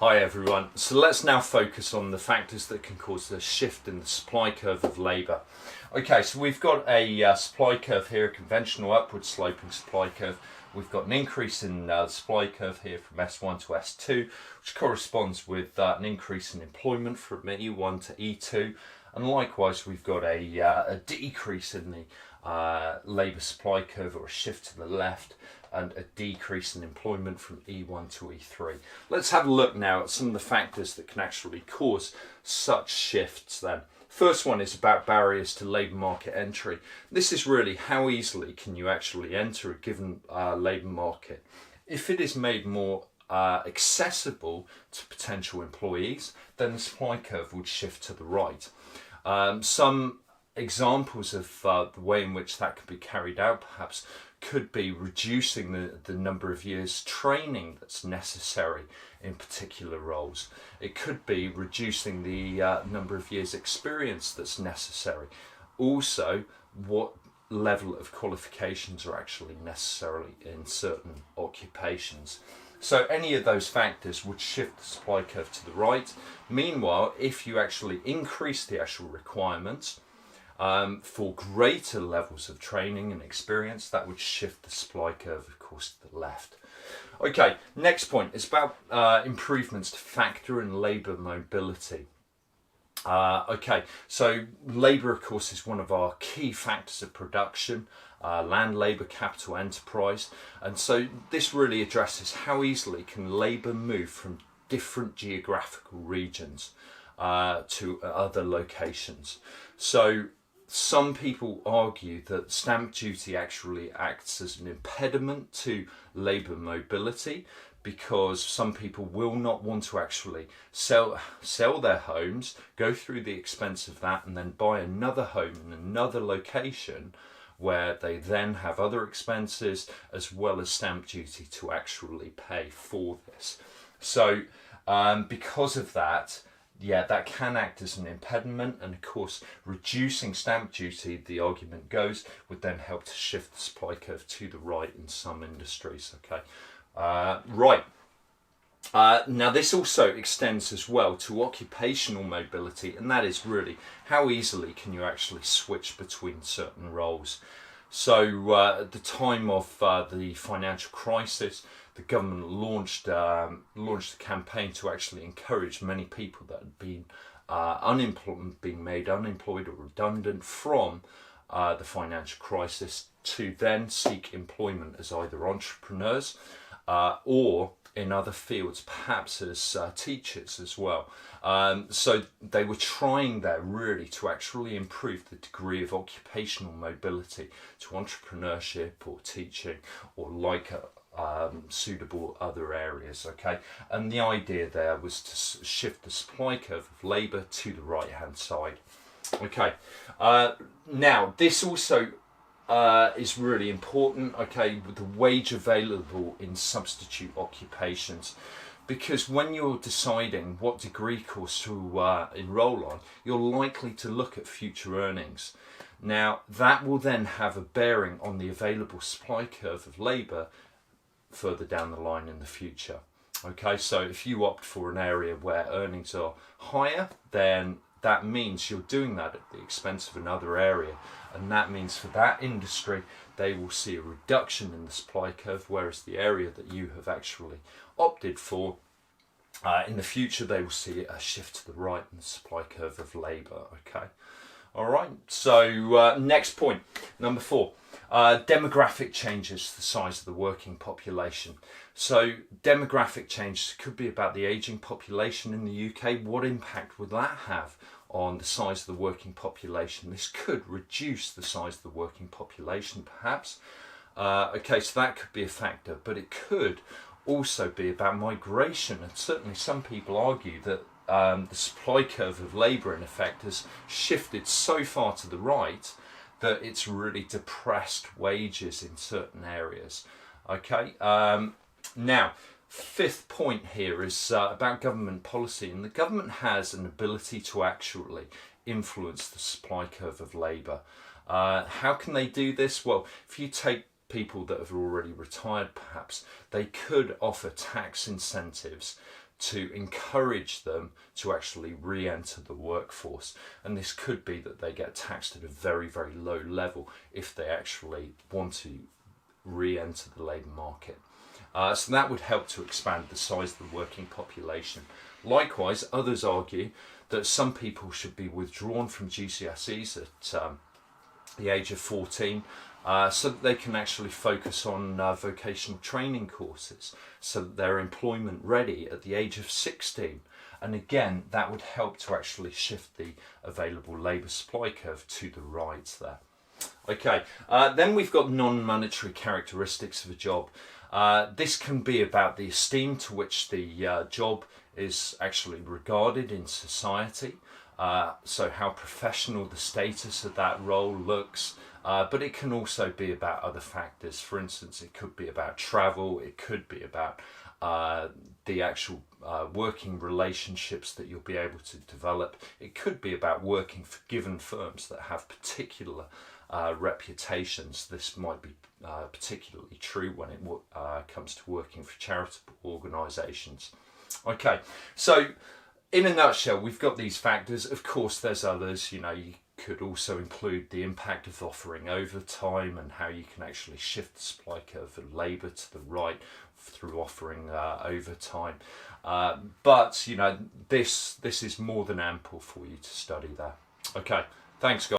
Hi everyone. So let's now focus on the factors that can cause the shift in the supply curve of labour. Okay, so we've got a supply curve here, a conventional upward sloping supply curve. We've got an increase in the supply curve here from S1 to S2, which corresponds with an increase in employment from E1 to E2. And likewise, we've got a decrease in the labour supply curve, or a shift to the left, and a decrease in employment from E1 to E3. Let's have a look now at some of the factors that can actually cause such shifts then. First one is about barriers to labour market entry. This is really how easily can you actually enter a given labour market. If it is made more accessible to potential employees, then the supply curve would shift to the right. Some examples of the way in which that could be carried out perhaps could be reducing the number of years training that's necessary in particular roles. It could be reducing the number of years experience that's necessary. Also, what level of qualifications are actually necessary in certain occupations. So any of those factors would shift the supply curve to the right. Meanwhile, if you actually increase the actual requirements for greater levels of training and experience, that would shift the supply curve, of course, to the left. Okay, next point is about improvements to factor in labour mobility. Okay, so labour, of course, is one of our key factors of production, land, labour, capital, enterprise. And so this really addresses how easily can labour move from different geographical regions to other locations. So some people argue that stamp duty actually acts as an impediment to labour mobility, because some people will not want to actually sell their homes, go through the expense of that, and then buy another home in another location where they then have other expenses as well as stamp duty to actually pay for this. So because of that, that can act as an impediment, and of course reducing stamp duty, the argument goes, would then help to shift the supply curve to the right in some industries. Okay, now this also extends as well to occupational mobility, and that is really how easily can you actually switch between certain roles. So at the time of the financial crisis, the government launched a campaign to actually encourage many people that had been being made unemployed or redundant from the financial crisis to then seek employment as either entrepreneurs or in other fields, perhaps as teachers as well. So they were trying there really to actually improve the degree of occupational mobility to entrepreneurship or teaching or suitable other areas. Okay, and the idea there was to shift the supply curve of labour to the right hand side. Okay, now this also is really important, okay, with the wage available in substitute occupations, because when you're deciding what degree course to enrol on, you're likely to look at future earnings. Now that will then have a bearing on the available supply curve of labour further down the line in the future. Okay, so if you opt for an area where earnings are higher, then that means you're doing that at the expense of another area, and that means for that industry they will see a reduction in the supply curve, whereas the area that you have actually opted for, in the future they will see a shift to the right in the supply curve of labour. Okay, all right, so next point, number 4. Demographic changes to the size of the working population. So demographic changes could be about the ageing population in the UK. What impact would that have on the size of the working population? This could reduce the size of the working population perhaps. Okay, so that could be a factor, but it could also be about migration, and certainly some people argue that the supply curve of labour in effect has shifted so far to the right that it's really depressed wages in certain areas. Okay, now 5th point here is about government policy, and the government has an ability to actually influence the supply curve of labour. How can they do this? Well, if you take people that have already retired perhaps, they could offer tax incentives to encourage them to actually re-enter the workforce. And this could be that they get taxed at a very, very low level if they actually want to re-enter the labour market. So that would help to expand the size of the working population. Likewise, others argue that some people should be withdrawn from GCSEs at the age of 14 so that they can actually focus on vocational training courses so that they're employment ready at the age of 16. And again, that would help to actually shift the available labour supply curve to the right there. Okay, then we've got non-monetary characteristics of a job. This can be about the esteem to which the job is actually regarded in society. So how professional the status of that role looks, but it can also be about other factors. For instance, it could be about travel, it could be about the actual working relationships that you'll be able to develop. It could be about working for given firms that have particular reputations. This might be particularly true when it comes to working for charitable organisations. Okay, so in a nutshell, we've got these factors. Of course, there's others. You could also include the impact of offering overtime and how you can actually shift the supply curve of labour to the right through offering overtime. But this is more than ample for you to study there. Okay, thanks guys.